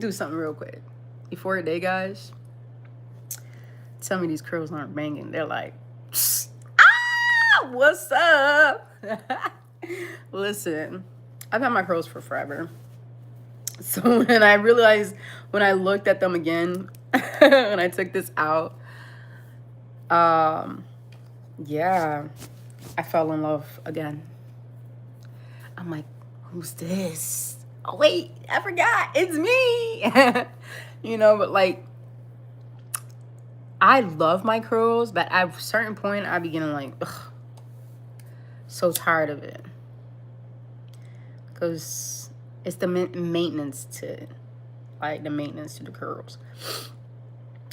Do something real quick. Before a day, guys, tell me these curls aren't banging. They're like, what's up? Listen, I've had my curls for forever. So when I realized, when I looked at them again, when I took this out, um, yeah, I fell in love again. I'm like, who's this? Oh, wait, I forgot. It's me. But like, I love my curls, but at a certain point, I begin like, ugh, so tired of it. Because it's the maintenance to it. Like, the maintenance to the curls.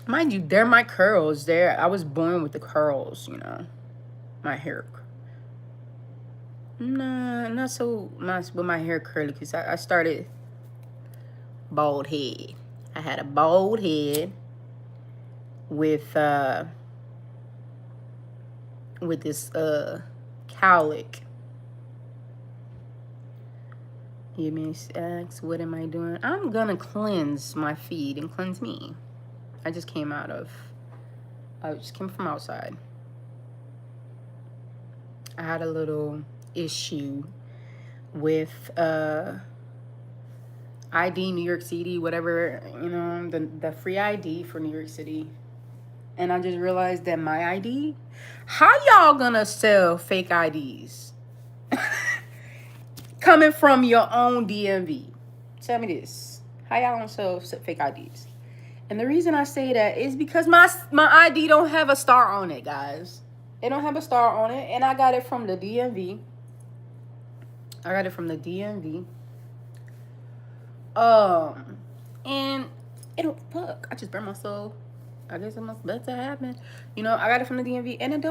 Mind you, they're my curls. I was born with the curls, my hair. Nah, not so much with my hair curly, because I started bald head. I had a bald head with this cowlick. You may ask, what am I doing? I'm gonna cleanse my feet and cleanse me. I just came from outside. I had a little issue with ID New York City, whatever, the free ID for New York City. And I just realized that my ID, how y'all gonna sell fake IDs? Coming from your own DMV. Tell me this. How y'all gonna sell fake IDs? And the reason I say that is because my ID don't have a star on it, guys. It don't have a star on it. And I got it from the DMV. And fuck, I just burned myself. I guess it must better happen. I got it from the DMV, and it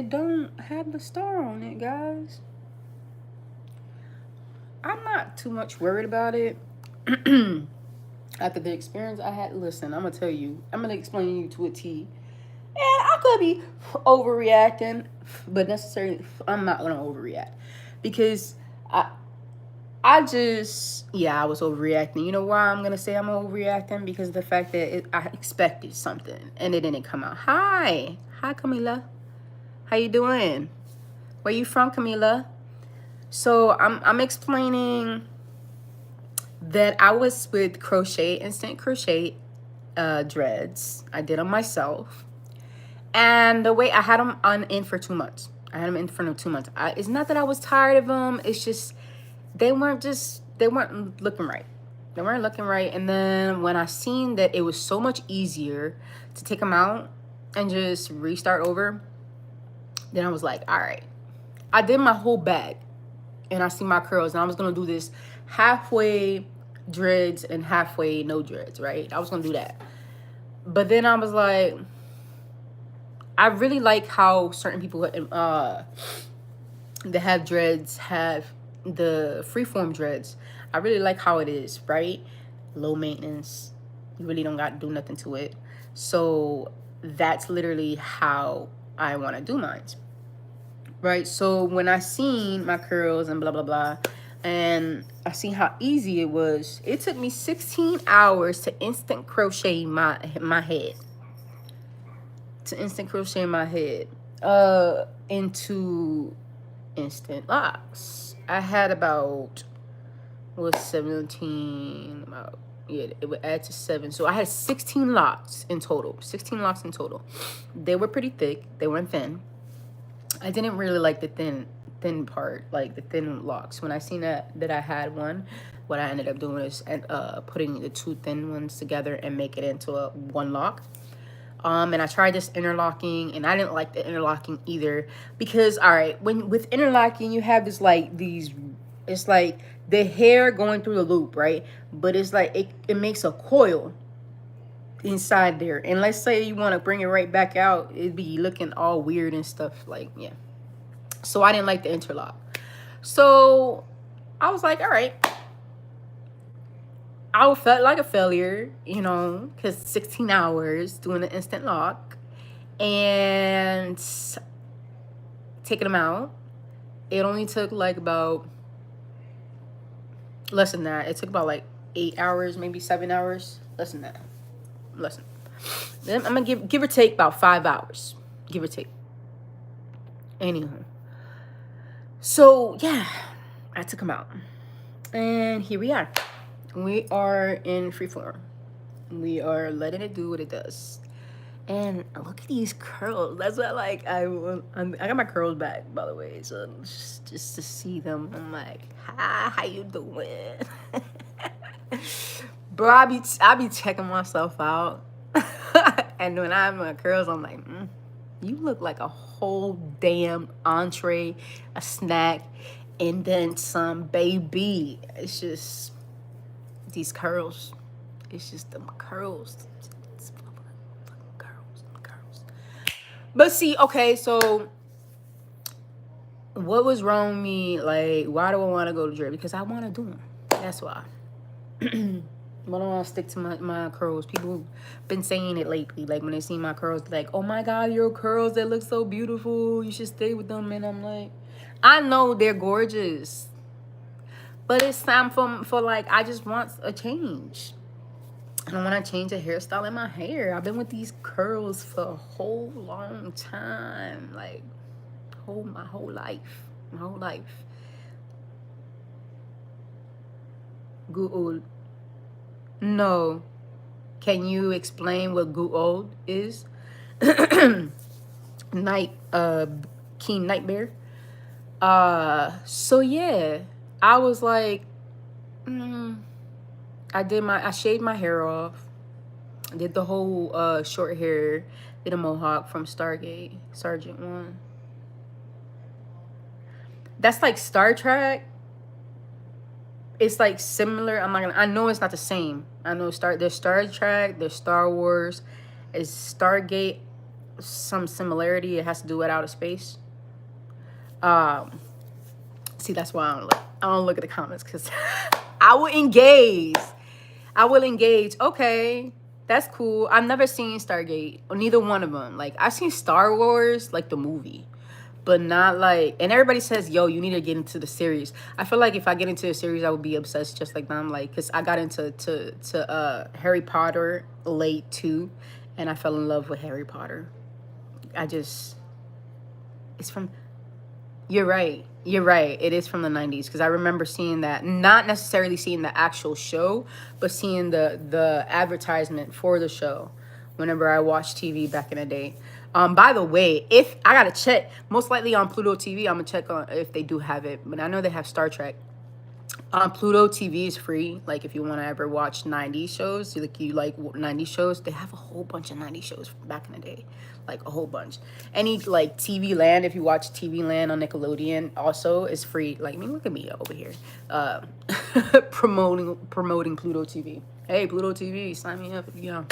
don't have the star on it, guys. I'm not too much worried about it. After the experience I had, listen, I'm gonna explain you to a T. And I could be overreacting, but necessarily I'm not gonna overreact, because I was overreacting. You know why I'm gonna say I'm overreacting? Because of the fact that I expected something and it didn't come out. Hi, Camila. How you doing? Where you from, Camila? So I'm explaining that I was with instant crochet dreads. I did them myself, and the way I had them in for 2 months. I had them in for 2 months. It's not that I was tired of them. It's just they weren't looking right. They weren't looking right. And then when I seen that it was so much easier to take them out and just restart over, then I was like, all right. I did my whole bag, and I see my curls, and I was gonna do this halfway dreads and halfway no dreads, right? I was gonna do that. But then I was like, I really like how certain people that have dreads have the freeform dreads. I really like how it is, right? Low maintenance. You really don't got to do nothing to it. So that's literally how I want to do mine, right? So when I seen my curls and blah blah blah, and I seen how easy it was, it took me 16 hours to instant crochet my head. Into instant locks. I had about 17, it would add to 7. So I had 16 locks in total. They were pretty thick. They weren't thin. I didn't really like the thin part, like the thin locks. When I seen that I had one, what I ended up doing is putting the 2 thin ones together and make it into a 1 lock. And I tried this interlocking, and I didn't like the interlocking either, because with interlocking you have this it's like the hair going through the loop, right? But it's like it makes a coil inside there, and let's say you want to bring it right back out, it'd be looking all weird and stuff, like, yeah. So I didn't like the interlock. So I was like, all right. I felt like a failure, because 16 hours doing the instant lock and taking them out. It only took like about less than that. It took about like 8 hours, maybe 7 hours. Listen to that. Listen. Then I'm gonna give or take about 5 hours. Give or take. Anywho. So yeah, I took him out. And here we are. We are in freeform. We are letting it do what it does. And look at these curls. That's what I like. I got my curls back, by the way. So just to see them, I'm like, hi, how you doing? Bro, I be checking myself out. And when I have my curls, I'm like, you look like a whole damn entree, a snack, and then some, baby. It's just these curls. It's just them curls. It's curls. But see, okay, so what was wrong with me? Like, why do I want to go to Dre? Because I want to do them. That's why. But I want to stick to my curls. People been saying it lately. Like, when they see my curls, they're like, oh my God, your curls, they look so beautiful. You should stay with them. And I'm like, I know they're gorgeous. But it's time for like, I just want a change. I don't want to change the hairstyle in my hair. I've been with these curls for a whole long time. Like, my whole life. My whole life. Good old. No. Can you explain what good old is? Keen Nightmare. So yeah. I was like, I shaved my hair off. I did the whole short hair, did a mohawk from Stargate, Sergeant 1. That's like Star Trek. It's like similar. I know it's not the same. I know there's Star Trek, there's Star Wars, is Stargate some similarity? It has to do with outer space. See, that's why I don't look at the comments, because I will engage. Okay, that's cool. I've never seen Stargate, or neither one of them. Like, I've seen Star Wars, like the movie, but not like, and everybody says, yo, you need to get into the series. I feel like if I get into a series, I would be obsessed just like them. Like, because I got into Harry Potter late too, and I fell in love with Harry Potter. It's from, you're right. It is from the 90s, because I remember seeing that, not necessarily seeing the actual show, but seeing the advertisement for the show whenever I watched TV back in the day. By the way, if I gotta check, most likely on Pluto TV, I'm gonna check on if they do have it, but I know they have Star Trek. Pluto TV is free. Like, if you want to ever watch 90s shows, like you like 90s shows, they have a whole bunch of 90s shows from back in the day, like a whole bunch. Any like TV Land, if you watch TV Land on Nickelodeon, also is free. Like, I mean, look at me over here, promoting Pluto TV. Hey, Pluto TV, sign me up if you know.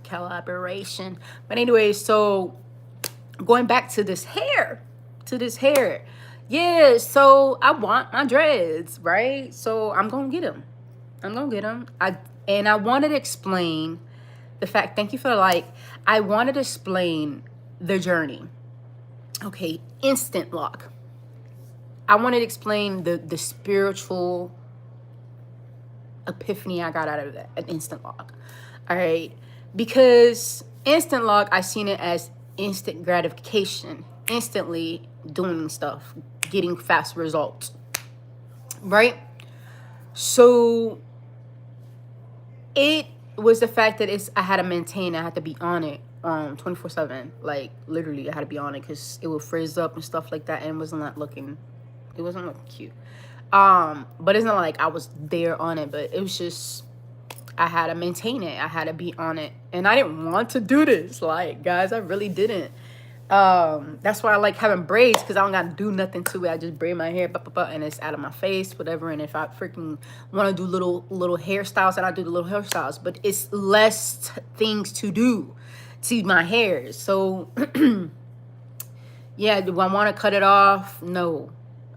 Collaboration. But anyway, so going back to this hair. Yeah, so I want my dreads, right? So I'm gonna get them. I wanted to explain the fact, thank you for the like, I wanted to explain the journey. Okay, instant lock. I wanted to explain the spiritual epiphany I got out of that, an instant lock. All right, because instant lock, I seen it as instant gratification, instantly doing stuff, getting fast results, right? So it was the fact that I had to maintain, I had to be on it 24/7. Like, literally I had to be on it, because it would frizz up and stuff like that, and it wasn't looking cute. But it's not like I was there on it, but it was just, I had to maintain it. I had to be on it. And I didn't want to do this. Like, guys, I really didn't. That's why I like having braids, because I don't got to do nothing to it. I just braid my hair, and it's out of my face, whatever. And if I freaking want to do little hairstyles, then I do the little hairstyles. But it's less things to do to my hair. So, yeah, do I want to cut it off? No.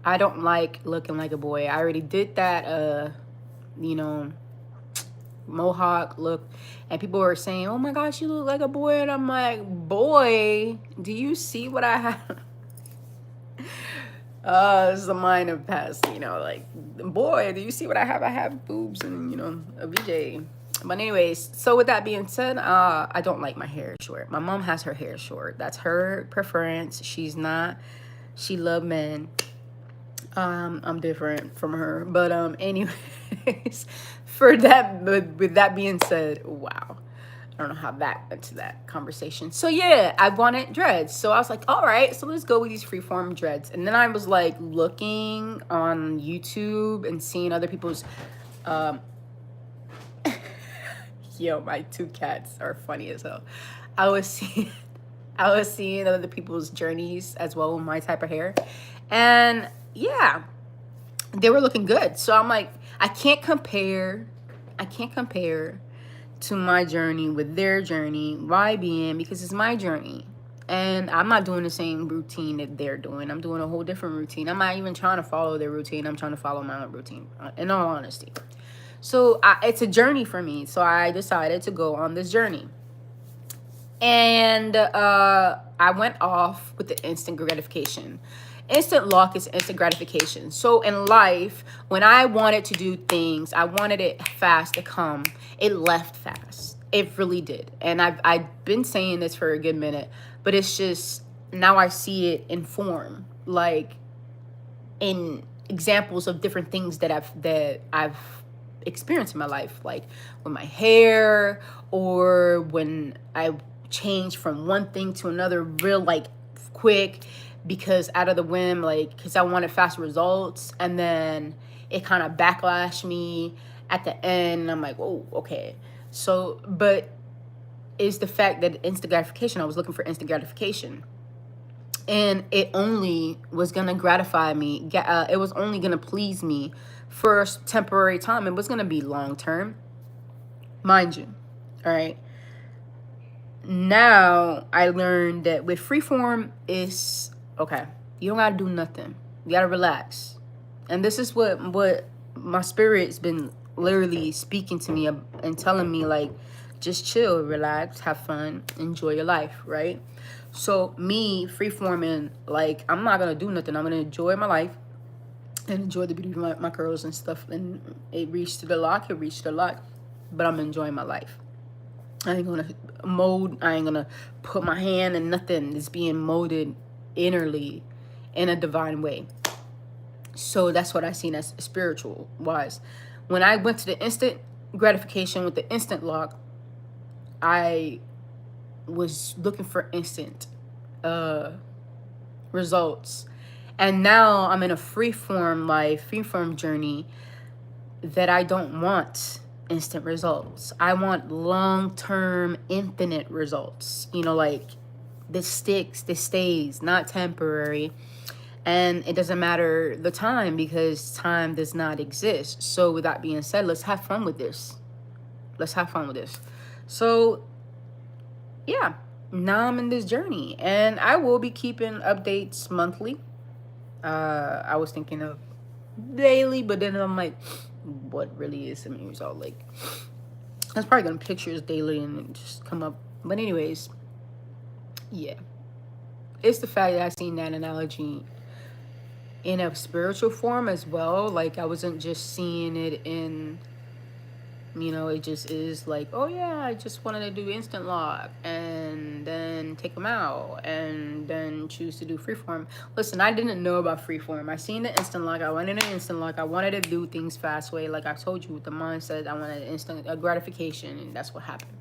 I don't like looking like a boy. I already did that, mohawk look, and people were saying, oh my gosh, you look like a boy. And I'm like, boy, do you see what I have? This is a minor past, like, boy, do you see what I have? I have boobs and, a VJ. But anyways, so with that being said, I don't like my hair short. My mom has her hair short. That's her preference. She love men. I'm different from her. But anyways, with that being said, wow. I don't know how that went to that conversation. So yeah, I wanted dreads. So I was like, all right, so let's go with these freeform dreads. And then I was like looking on YouTube and seeing other people's yo, my two cats are funny as hell. I was seeing other people's journeys as well with my type of hair. And yeah, they were looking good. So I'm like, I can't compare to my journey with their journey. Why being? Because it's my journey. And I'm not doing the same routine that they're doing. I'm doing a whole different routine. I'm not even trying to follow their routine. I'm trying to follow my own routine, in all honesty. So it's a journey for me. So I decided to go on this journey. And I went off with the instant gratification. Instant lock is instant gratification. So in life, when I wanted to do things, I wanted it fast to come. It left fast. It really did. And I've been saying this for a good minute, but it's just now I see it in form, like in examples of different things that I've experienced in my life, like with my hair, or when I changed from one thing to another real like quick, because out of the whim, like, because I wanted fast results, and then it kind of backlashed me at the end, and I'm like, oh, okay. So, but it's the fact that instant gratification, I was looking for instant gratification, and it only was going to gratify me. It was only going to please me for a temporary time. It was going to be long term, mind you. All right. Now I learned that with freeform is okay. You don't gotta do nothing. You gotta relax. And this is what my spirit's been literally speaking to me and telling me, like, just chill, relax, have fun, enjoy your life, right? So me freeforming, like, I'm not gonna do nothing. I'm gonna enjoy my life and enjoy the beauty of my curls and stuff. And it reached the lock, but I'm enjoying my life. I ain't gonna mold. I ain't gonna put my hand in nothing. It's being molded innerly in a divine way. So that's what I seen as spiritual wise. When I went to the instant gratification with the instant lock, I was looking for instant results. And now I'm in a freeform life, freeform journey that I don't want instant results. I want long-term, infinite results. Like, this sticks, this stays, not temporary. And it doesn't matter the time, because time does not exist. So with that being said, let's have fun with this. So yeah, now I'm in this journey, and I will be keeping updates monthly. I was thinking of daily, but then I'm like, what really is some result? Like, I was probably gonna pictures daily and just come up. But anyways, yeah, it's the fact that I seen that analogy in a spiritual form as well. Like, I wasn't just seeing it in, it just is like, oh yeah, I just wanted to do instant lock and then take them out and then choose to do freeform. Listen, I didn't know about freeform. I seen the instant lock. I wanted an instant lock. I wanted to do things fast way. Like I told you with the mindset, I wanted instant gratification, and that's what happened.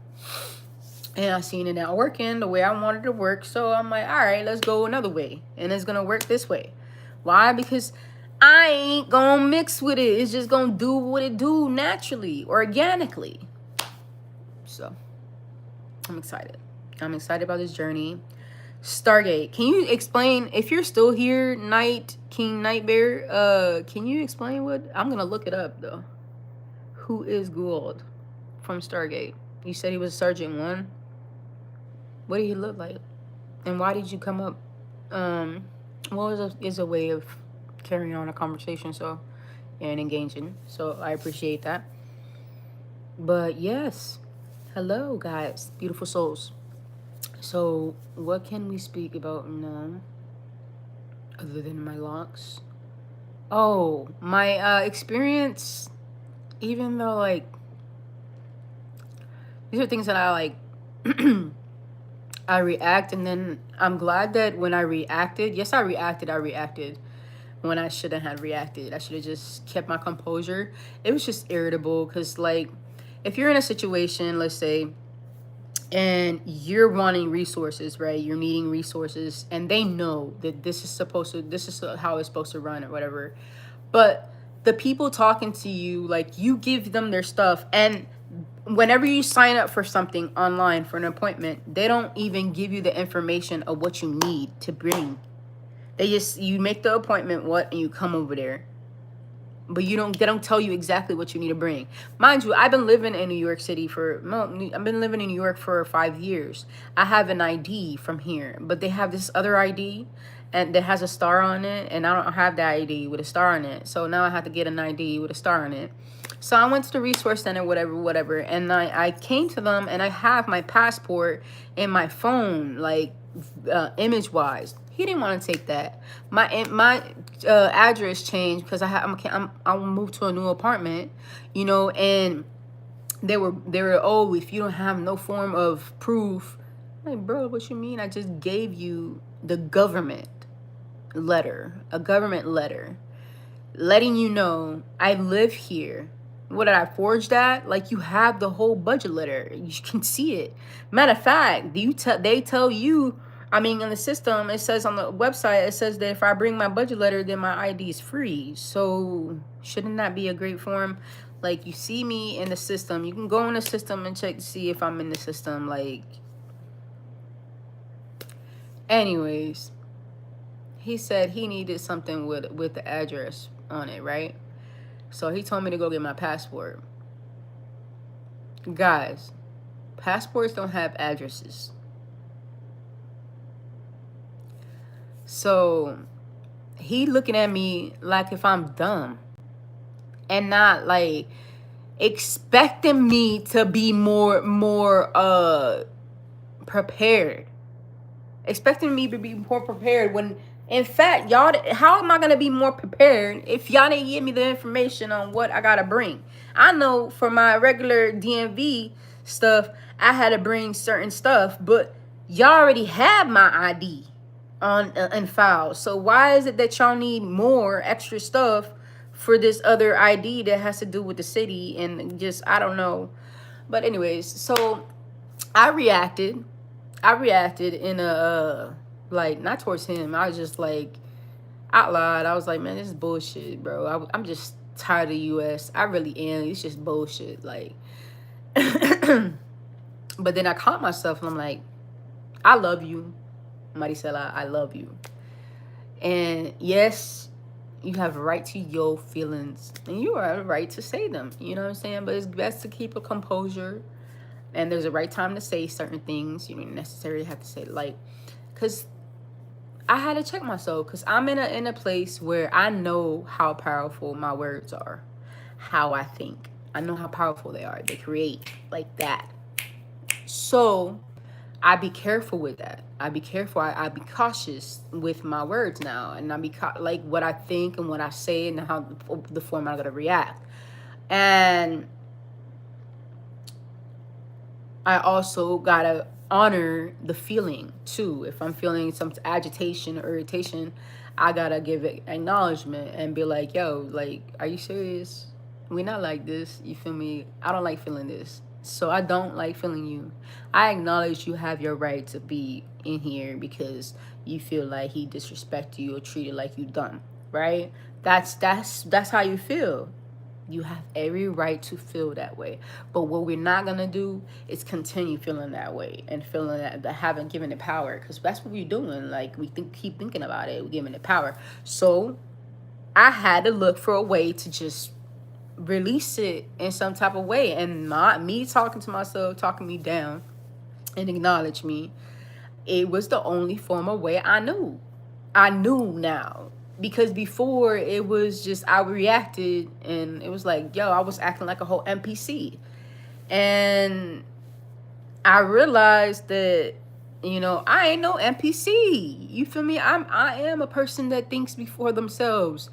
And I seen it not working the way I wanted it to work. So I'm like, all right, let's go another way. And it's going to work this way. Why? Because I ain't gonna mix with it. It's just gonna do what it do naturally, organically. So I'm excited. I'm excited about this journey. Stargate. Can you explain, if you're still here, Night King Nightbear, can you explain what? I'm gonna look it up though. Who is Gould from Stargate? You said he was Sergeant 1. What did he look like? And why did you come up? Well, is a way of carrying on a conversation, so, and engaging. So I appreciate that. But yes, hello guys, beautiful souls. So what can we speak about now? Other than my locks. Oh, my experience, even though like these are things that I like I react, and then I'm glad that when I reacted, yes, I reacted when I shouldn't have reacted. I should have just kept my composure. It was just irritable because like if you're in a situation, let's say, and you're wanting resources, right? You're needing resources, and they know that this is how it's supposed to run or whatever. But the people talking to you, like you give them their stuff, and whenever you sign up for something online for an appointment, they don't even give you the information of what you need to bring. You make the appointment, and you come over there. But they don't tell you exactly what you need to bring. Mind you, I've been living in New York City I've been living in New York for 5 years. I have an ID from here, but they have this other ID and that has a star on it, and I don't have that ID with a star on it. So now I have to get an ID with a star on it. So I went to the resource center, whatever, and I came to them, and I have my passport in my phone, like image wise. He didn't want to take that. My address changed because I moved to a new apartment, and they were oh, if you don't have no form of proof, I'm like, bro, what you mean? I just gave you the government letter, a government letter, letting you know I live here. What did I forge that? Like, you have the whole budget letter. You can see it. Matter of fact, they tell you, I mean, in the system, it says on the website, it says that if I bring my budget letter, then my ID is free. So shouldn't that be a great form? Like, you see me in the system. You can go in the system and check to see if I'm in the system. Like, anyways, he said he needed something with the address on it, right? So he told me to go get my passport. Guys, passports don't have addresses. So he looking at me like if I'm dumb, and not like expecting me to be more prepared. Expecting me to be more prepared when, in fact, y'all, how am I going to be more prepared if y'all didn't give me the information on what I got to bring? I know for my regular DMV stuff, I had to bring certain stuff, but y'all already have my ID on in file. So why is it that y'all need more extra stuff for this other ID that has to do with the city and just, I don't know. But anyways, so I reacted in a like, not towards him. I was just like, out loud, I was like, man, this is bullshit, bro. I'm just tired of the US. I really am. It's just bullshit. Like, but then I caught myself and I'm like, I love you, Maricela. I love you. And yes, you have a right to your feelings, and you have a right to say them. You know what I'm saying? But it's best to keep a composure. And there's a right time to say certain things. You don't necessarily have to say it, like, because I had to check myself, because I'm in a place where I know how powerful my words are, how I think. I know how powerful they are. They create like that. So I be careful with that. I be careful. I be cautious with my words now, and I be like what I think and what I say and how the form I'm gonna react. And I also gotta honor the feeling too. If I'm feeling some agitation or irritation, I gotta give it acknowledgement and be like, yo, like, are you serious? We're not like this. You feel me? I don't like feeling this. So I don't like feeling you. I acknowledge you have your right to be in here because you feel like he disrespected you or treated like you dumb, right? That's how you feel. You have every right to feel that way. But what we're not going to do is continue feeling that way and feeling that haven't given it power, because that's what we're doing. Like, we keep thinking about it. We're giving it power. So I had to look for a way to just release it in some type of way, and not me talking to myself, talking me down and acknowledge me. It was the only form of way I knew now. Because before, it was just I reacted and it was like, yo, I was acting like a whole NPC. And I realized that You know, I ain't no NPC. You feel me? I am a person that thinks before themselves.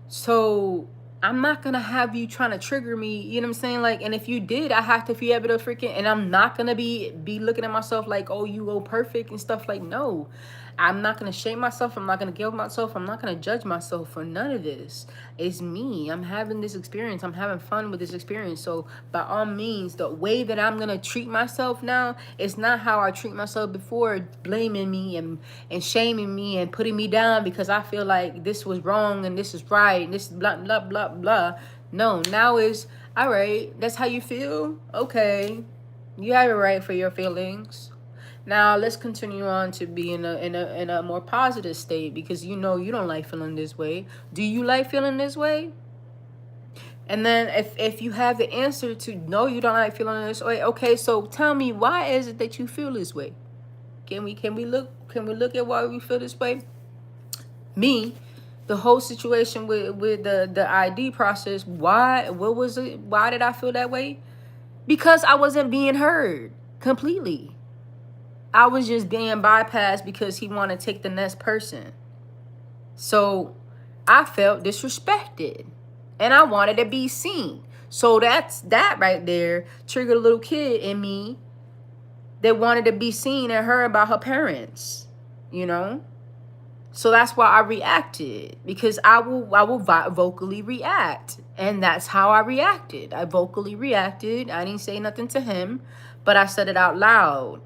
So I'm not gonna have you trying to trigger me, you know what I'm saying? Like, and if you did, I have to be able to freaking, and I'm not gonna be looking at myself like, oh, you go perfect and stuff. Like, no, I'm not gonna shame myself. I'm not gonna guilt myself. I'm not gonna judge myself for none of this. It's me. I'm having this experience. I'm having fun with this experience. So by all means, the way that I'm gonna treat myself now is not how I treat myself before, blaming me and shaming me and putting me down because I feel like this was wrong and this is right and this blah blah blah blah. No, now is all right. That's how you feel. Okay, you have a right for your feelings. Now let's continue on to be in a more positive state, because you know you don't like feeling this way. Do you like feeling this way? And then if you have the answer to no, you don't like feeling this way. Okay, so tell me, why is it that you feel this way? Can we look at why we feel this way? Me, the whole situation with the ID process, what was it? Why did I feel that way? Because I wasn't being heard completely. I was just being bypassed because he wanted to take the next person. So I felt disrespected and I wanted to be seen. So that right there triggered a little kid in me that wanted to be seen and heard by her parents, you know? So that's why I reacted, because I will vocally react. And that's how I reacted. I vocally reacted. I didn't say nothing to him, but I said it out loud.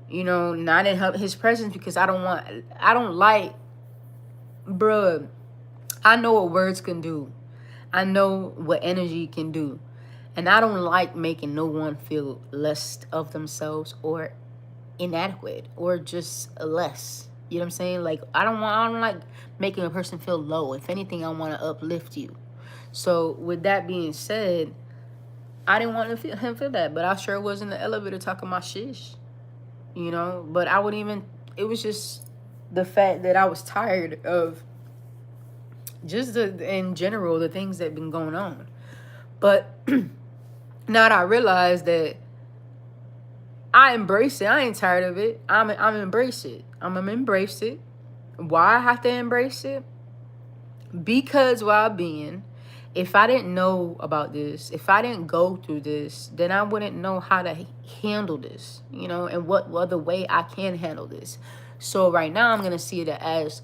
You know, not in his presence, because I don't like, bruh, I know what words can do. I know what energy can do. And I don't like making no one feel less of themselves or inadequate or just less. You know what I'm saying? Like, I don't like making a person feel low. If anything, I want to uplift you. So with that being said, I didn't want to him feel that, but I sure was in the elevator talking my shish. You know, but I wouldn't even, it was just the fact that I was tired of just in general, the things that have been going on. But now that I realized that I embrace it, I ain't tired of it. I'm embrace it. I'm gonna embrace it. Why I have to embrace it? Because while being, if I didn't know about this, if I didn't go through this, then I wouldn't know how to handle this, you know, and what other way I can handle this. So right now I'm going to see it as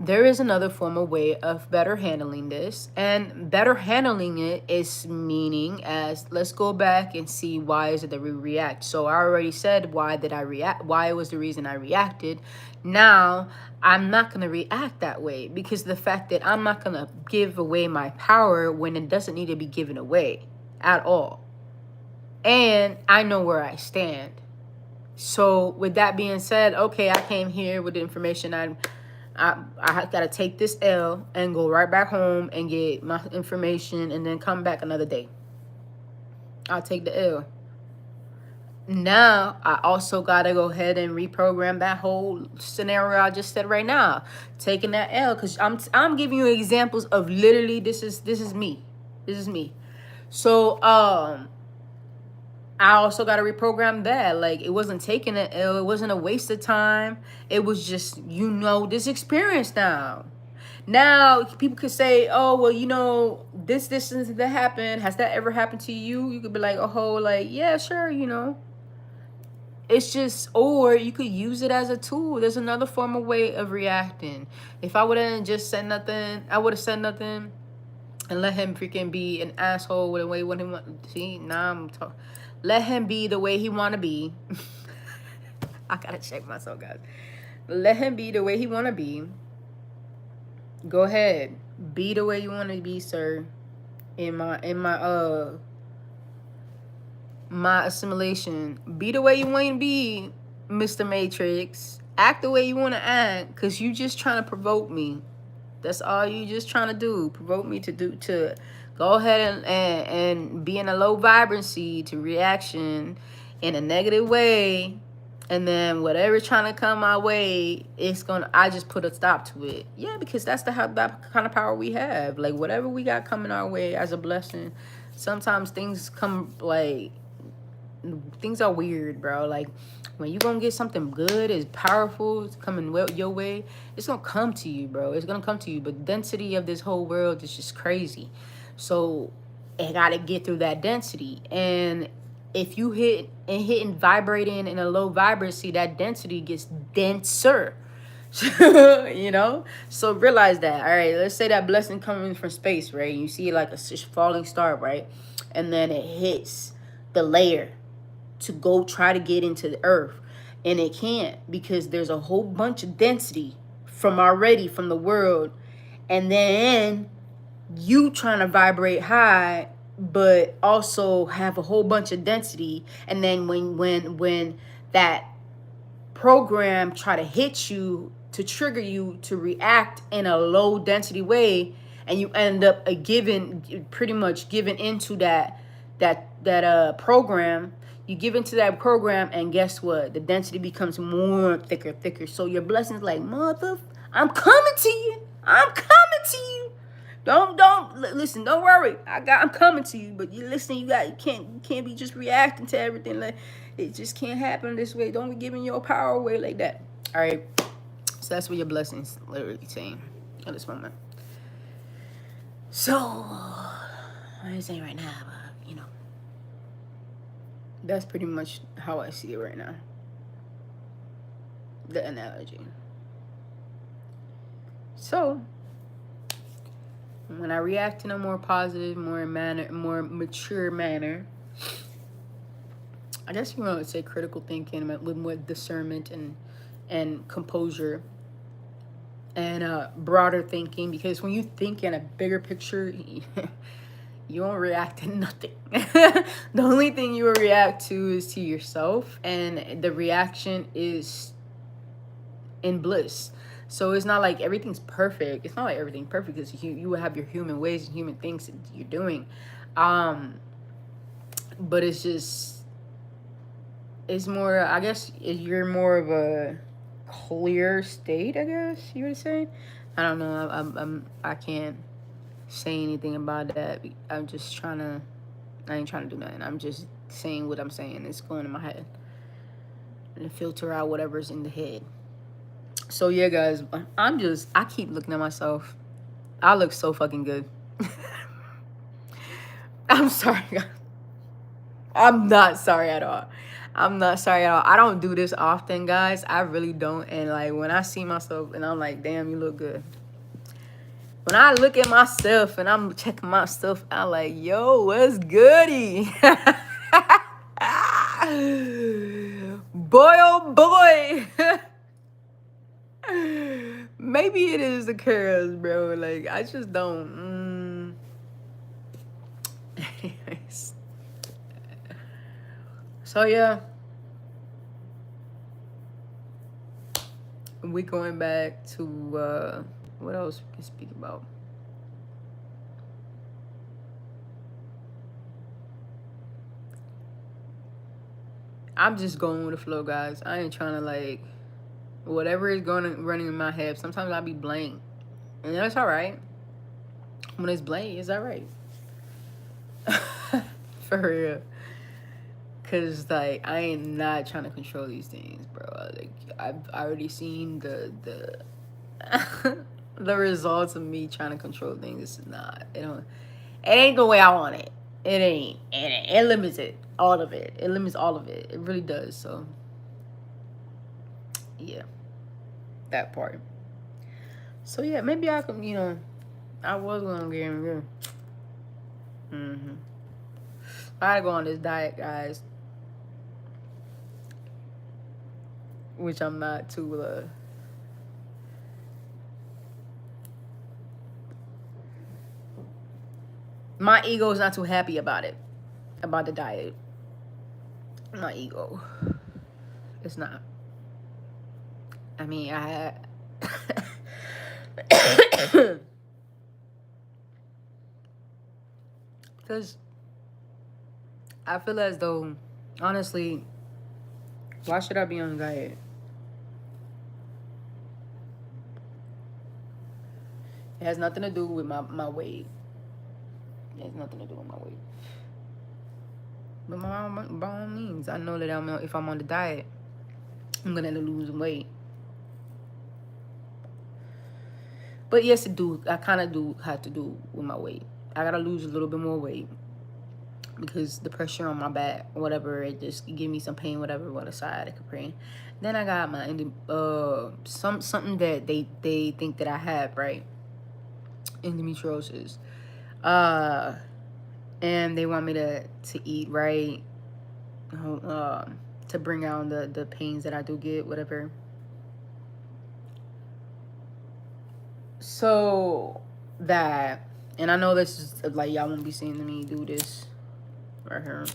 there is another form of way of better handling this, and better handling it is meaning as, let's go back and see why is it that we react. So I already said why did I react, why it was the reason I reacted. Now I'm not going to react that way, because the fact that I'm not going to give away my power when it doesn't need to be given away at all. And I know where I stand. So with that being said, okay, I came here with the information. I gotta take this L and go right back home and get my information and then come back another day. I'll take the L. Now I also gotta go ahead and reprogram that whole scenario I just said right now, taking that L, because I'm giving you examples of literally this is me. So I also got to reprogram that. Like, it wasn't taking an L. It wasn't a waste of time. It was just, you know, this experience now. Now, people could say, oh, well, you know, this and that happened. Has that ever happened to you? You could be like, oh, like, yeah, sure, you know. It's just, or you could use it as a tool. There's another form of way of reacting. If I wouldn't just said nothing, I would have said nothing and let him freaking be an asshole with the way what he want. See, now I'm talking. Let him be the way he want to be. I gotta check myself, guys. Let him be the way he want to be. Go ahead, be the way you want to be, sir. In my my assimilation, be the way you want to be, Mr. Matrix. Act the way you want to act, cause you just trying to provoke me. That's all you just trying to do. Provoke me to go ahead and be in a low vibrancy to reaction in a negative way. And then whatever's trying to come my way, I just put a stop to it. Yeah, because that's that kind of power we have. Like, whatever we got coming our way as a blessing, sometimes things come like things are weird, bro. Like, when you gonna get something good, is powerful, it's coming your way, it's gonna come to you, bro. It's gonna come to you. But the density of this whole world is just crazy. So it gotta get through that density. And if you hit and vibrating in a low vibrancy, that density gets denser. You know, so realize that. All right, let's say that blessing coming from space, right? You see like a falling star, right? And then it hits the layer to go try to get into the earth, and it can't, because there's a whole bunch of density from the world. And then you trying to vibrate high but also have a whole bunch of density. And then when that program try to hit you, to trigger you to react in a low density way, and you end up pretty much giving into that program. You give into that program, and guess what? The density becomes more thicker. So your blessings like, mother, I'm coming to you. I'm coming to you. Don't listen. Don't worry. I'm coming to you. But you listen. You can't be just reacting to everything. Like, it just can't happen this way. Don't be giving your power away like that. All right. So that's what your blessings literally saying at this moment. So I ain't saying right now, but you know, that's pretty much how I see it right now. The analogy. So when I react in a more positive, more mature manner, I guess you want to say critical thinking with more discernment and composure and broader thinking, because when you think in a bigger picture, you won't react to nothing. The only thing you will react to is to yourself, and the reaction is in bliss. So it's not like everything's perfect. It's not like everything's perfect, because you will have your human ways and human things that you're doing. But it's more, I guess, you're more of a clear state, I guess you would say. I don't know. I can't say anything about that. I ain't trying to do nothing. I'm just saying what I'm saying. It's going in my head. And filter out whatever's in the head. So yeah, guys, I keep looking at myself. I look so fucking good. I'm sorry, guys. I'm not sorry at all. I don't do this often, guys. I really don't. And like, when I see myself and I'm like, damn, you look good. When I look at myself and I'm checking my stuff, I'm like, yo, what's goody? Boy, oh boy. Maybe it is the curls, bro. Like, I just don't. Anyways. So, yeah. We going back to, what else we can speak about? I'm just going with the flow, guys. I ain't trying to, like, whatever is running in my head. Sometimes I'll be blank. And that's all right. When it's blank, it's all right. For real. Because, like, I ain't not trying to control these things, bro. Like, I've already seen the the results of me trying to control things. It's not. It ain't the way I want it. It ain't. It limits it. All of it. It limits all of it. It really does. So, yeah. That part. So, yeah, maybe I can, I was going to get in here. I gotta go on this diet, guys. Which I'm not too, my ego is not too happy about it. About the diet. My ego. It's not. I mean, I had... Because I feel as though, honestly, why should I be on a diet? It has nothing to do with my weight. It has nothing to do with my weight. But by all means, I know that if I'm on the diet, I'm gonna lose weight. But yes, I kind of do have to do with my weight. I gotta lose a little bit more weight because the pressure on my back, whatever, it just give me some pain, whatever, what a sciatic pain. Then I got my something that they think that I have, right? Endometriosis. And they want me to eat right, to bring out the pains that I do get, whatever. So that, and I know this is like y'all won't be seeing me do this right here.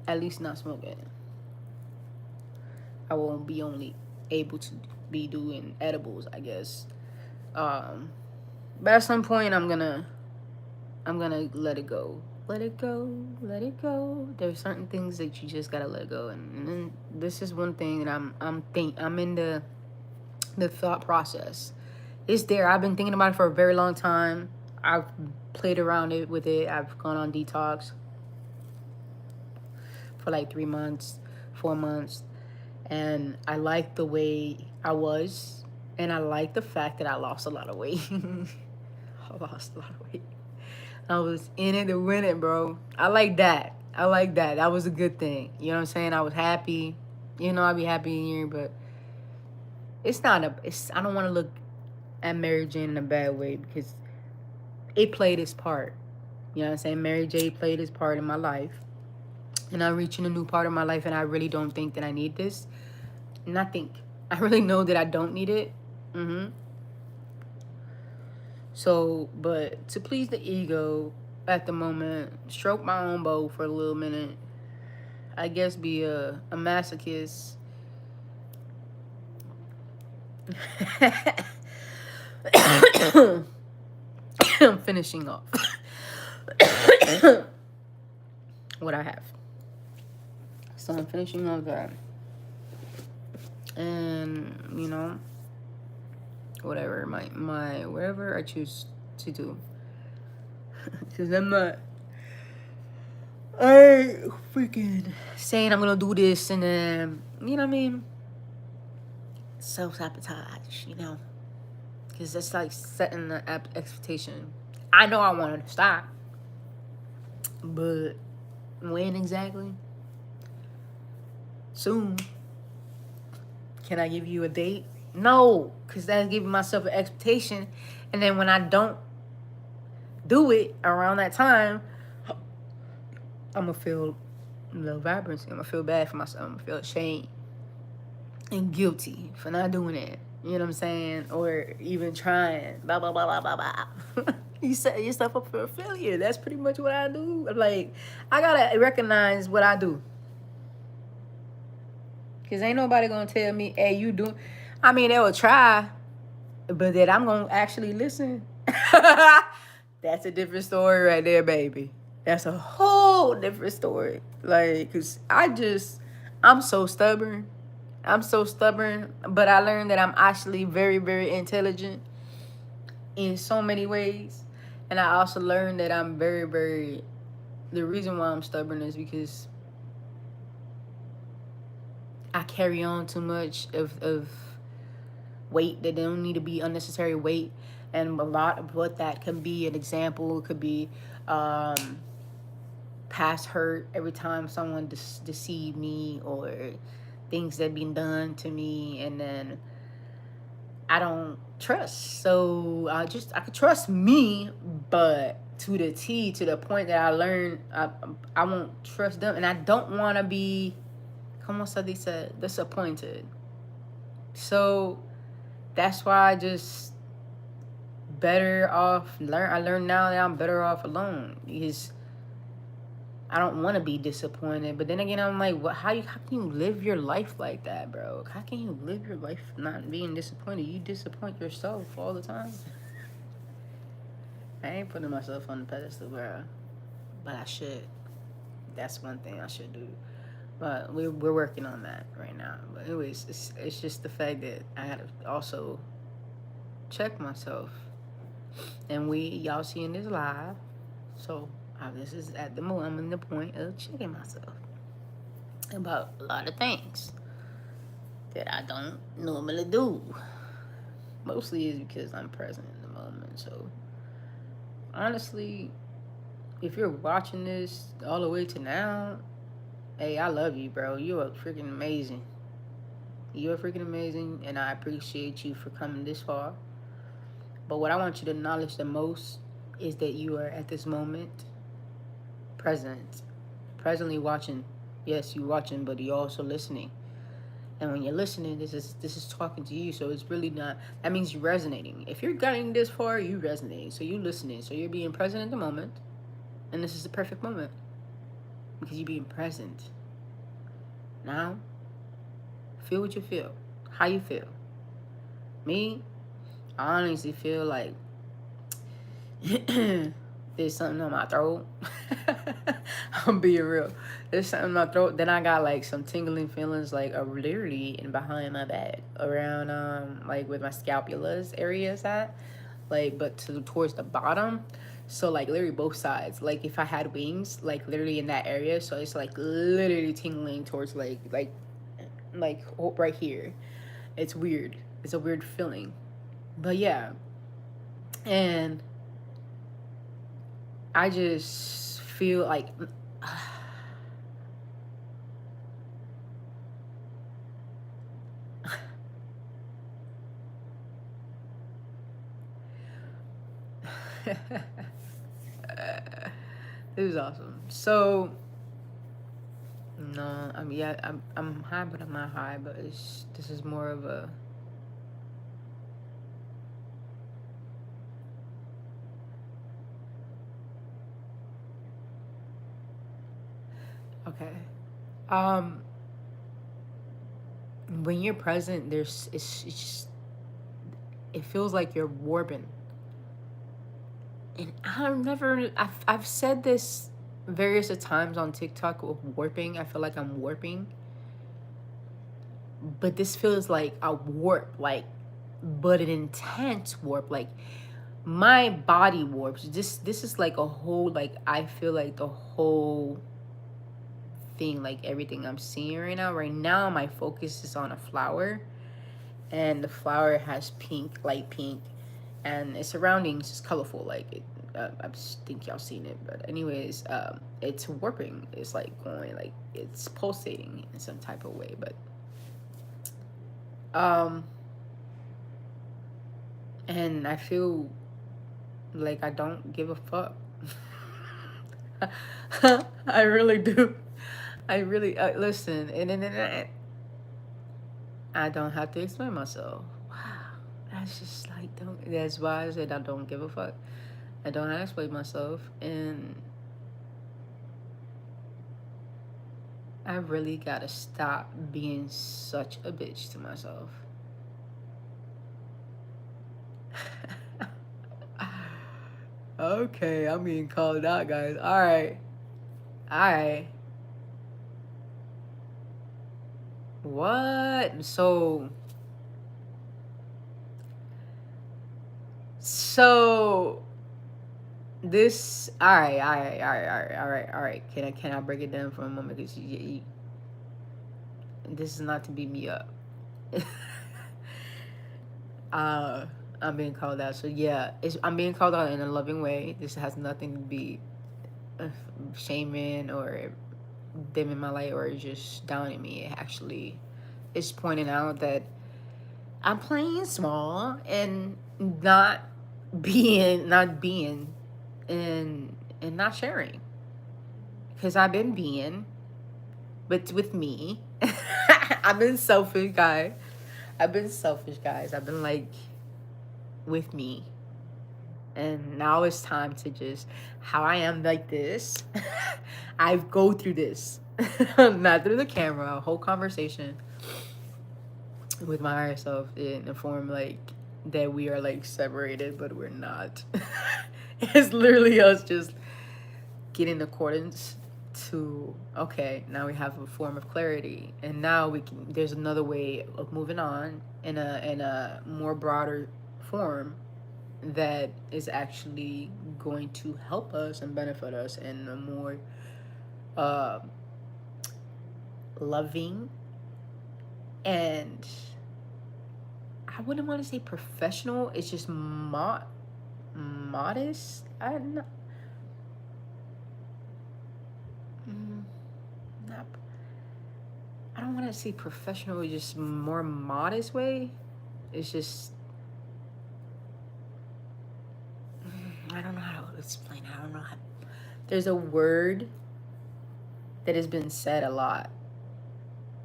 At least not smoking. I won't be only able to be doing edibles, I guess. But at some point, I'm gonna let it go. Let it go. Let it go. There's certain things that you just gotta let go, and then this is one thing that I'm in the thought process. It's there. I've been thinking about it for a very long time. I've played around with it. I've gone on detox for like 3 months, 4 months, and I like the way I was, and I like the fact that I lost a lot of weight. I lost a lot of weight. I was in it to win it, bro. I like that. That was a good thing. You know what I'm saying? I was happy. You know, I'd be happy in here, but I don't want to look at Mary Jane in a bad way because it played its part. You know what I'm saying? Mary J played its part in my life. And I'm reaching a new part of my life, and I really don't think that I need this. And I really know that I don't need it. So, but to please the ego at the moment, stroke my own bow for a little minute, I guess be a masochist. I'm finishing off what I have. So I'm finishing off that. And, you know, whatever, whatever I choose to do. Because I freaking saying I'm going to do this and then, you know what I mean? Self-sabotage, you know? Because that's like setting the expectation. I know I wanted to stop. But when exactly? Soon. Can I give you a date? No, because that's giving myself an expectation. And then when I don't do it around that time, I'm going to feel low vibrancy. I'm going to feel bad for myself. I'm going to feel ashamed and guilty for not doing it. You know what I'm saying? Or even trying. Blah, blah, blah, blah, blah, blah. You set yourself up for a failure. That's pretty much what I do. Like, I got to recognize what I do. Because ain't nobody going to tell me, hey, you do. I mean, they will try, but that I'm going to actually listen. That's a different story right there, baby. That's a whole different story. Like, because I'm so stubborn. But I learned that I'm actually very, very intelligent in so many ways. And I also learned that I'm very, very, the reason why I'm stubborn is because I carry on too much of weight that don't need to be unnecessary weight. And a lot of what that can be, an example could be past hurt every time someone deceived me, or things that been done to me, and then I don't trust. So I could trust me, but to the T, to the point that I learned I won't trust them, and I don't want to be, como se dice, disappointed. So that's why I learned now that I'm better off alone, because I don't want to be disappointed. But then again, I'm like, how can you live your life like that, bro? How can you live your life not being disappointed? You disappoint yourself all the time. I ain't putting myself on the pedestal, bro, but I should. That's one thing I should do. But we're working on that right now. But anyways, it's just the fact that I had to also check myself. And y'all seeing this live, so This is at the moment I'm in the point of checking myself about a lot of things that I don't normally do. Mostly is because I'm present in the moment. So honestly, if you're watching this all the way to now, hey, I love you, bro. You are freaking amazing. You're freaking amazing, and I appreciate you for coming this far. But what I want you to acknowledge the most is that you are at this moment present, presently watching. Yes, you're watching, but you're also listening. And when you're listening, this is talking to you. So it's really not. That means you're resonating. If you're getting this far, you resonating. So you're listening. So you're being present at the moment, and this is the perfect moment because you're being present. Now, feel what you feel. How you feel. Me, I honestly feel like there's something on my throat. I'm being real. There's something in my throat. Then I got like some tingling feelings like literally in behind my back, around like with my scapulas areas at, like but towards the bottom. So like literally both sides. Like if I had wings, like literally in that area. So it's like literally tingling towards like right here. It's weird. It's a weird feeling. But yeah. And I just feel like this is awesome. So no, I mean yeah, I'm high, but I'm not high. But this is more of a okay. Um, when you're present, it's just it feels like you're warping. And I've said this various times on TikTok with warping. I feel like I'm warping, but this feels like a warp, like, but an intense warp, like my body warps. This is like a whole, like I feel like the whole thing, like everything I'm seeing right now. Right now, my focus is on a flower, and the flower has pink, light pink, and its surroundings is colorful. Like it, I just think y'all seen it, but anyways, it's warping. It's like going, like it's pulsating in some type of way, but um, and I feel like I don't give a fuck. I really do. I really listen, and I don't have to explain myself. Wow, that's just like don't. That's why I said I don't give a fuck. I don't have to explain myself, and I really gotta stop being such a bitch to myself. Okay, I'm being called out, guys. All right, all right. What? So this. All right, all right, all right, all right, all right, all right. Can I break it down for a moment? Because this is not to beat me up. uh, I'm being called out. So yeah, I'm being called out in a loving way. This has nothing to be shaming or dimming my light or just downing me. It actually is pointing out that I'm playing small and not being and not sharing because I've been being, but with me, I've been selfish, guys. I've been selfish, guys. I've been like with me, and now it's time to just how I am like this. I go through this, not through the camera. A whole conversation with my higher self in the form like that we are like separated, but we're not. It's literally us just getting accordance to okay, now we have a form of clarity, and now we can. There's another way of moving on in a more broader form, that is actually going to help us and benefit us in a more uh, loving and I wouldn't want to say professional. It's just modest. I don't know. Not, I don't want to say professional. It's just more modest way. It's just I don't know how to explain. I don't know how. There's a word that has been said a lot,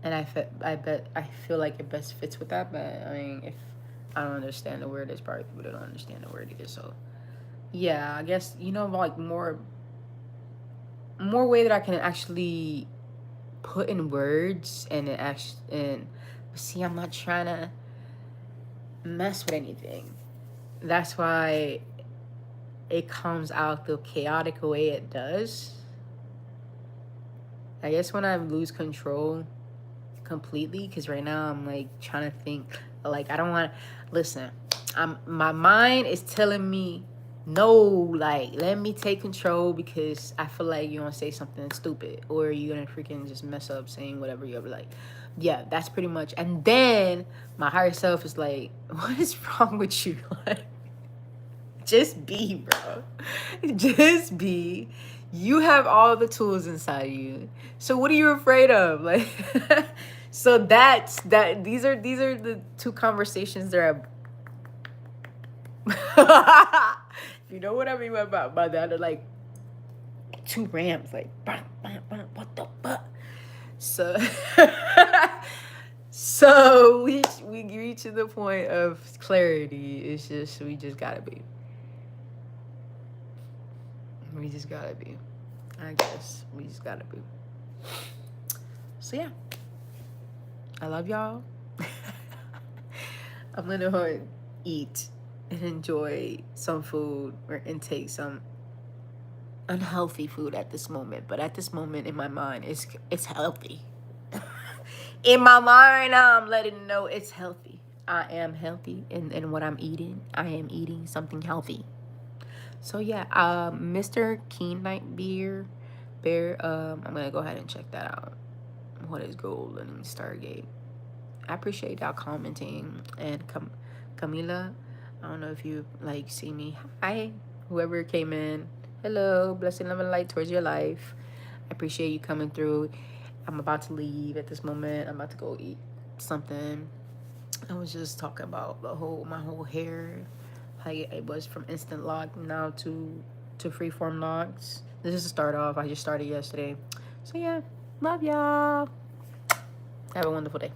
and I feel like it best fits with that. But I mean, if I don't understand the word, there's probably people that don't understand the word either. So yeah, I guess like more way that I can actually put in words and see. I'm not trying to mess with anything. That's why it comes out the chaotic way it does. I guess when I lose control completely, because right now I'm like trying to think, like I don't want to listen. My mind is telling me no, like let me take control because I feel like you're gonna say something stupid or you're gonna freaking just mess up saying whatever you're like. Yeah, that's pretty much. And then my higher self is like, what is wrong with you? Like, just be, bro. Just be. You have all the tools inside you. So what are you afraid of? Like so that's that these are the two conversations that are if you know what I mean by that, are like two rams, like what the fuck? So so we reach to the point of clarity. It's just we just gotta be. We just gotta be. I guess we just gotta be. So yeah, I love y'all. I'm gonna eat and enjoy some food or intake some unhealthy food at this moment. But at this moment in my mind, it's healthy. In my mind, I'm letting it know it's healthy. I am healthy in what I'm eating. I am eating something healthy. So yeah, Mr. Keen Night Bear, I'm gonna go ahead and check that out. What is Golden Stargate? I appreciate y'all commenting and Camila. I don't know if you like see me. Hi, whoever came in. Hello, blessing, love, and light towards your life. I appreciate you coming through. I'm about to leave at this moment. I'm about to go eat something. I was just talking about my whole hair. How it was from instant lock now to freeform locks. This is a start off. I just started yesterday. So yeah, love y'all. Have a wonderful day.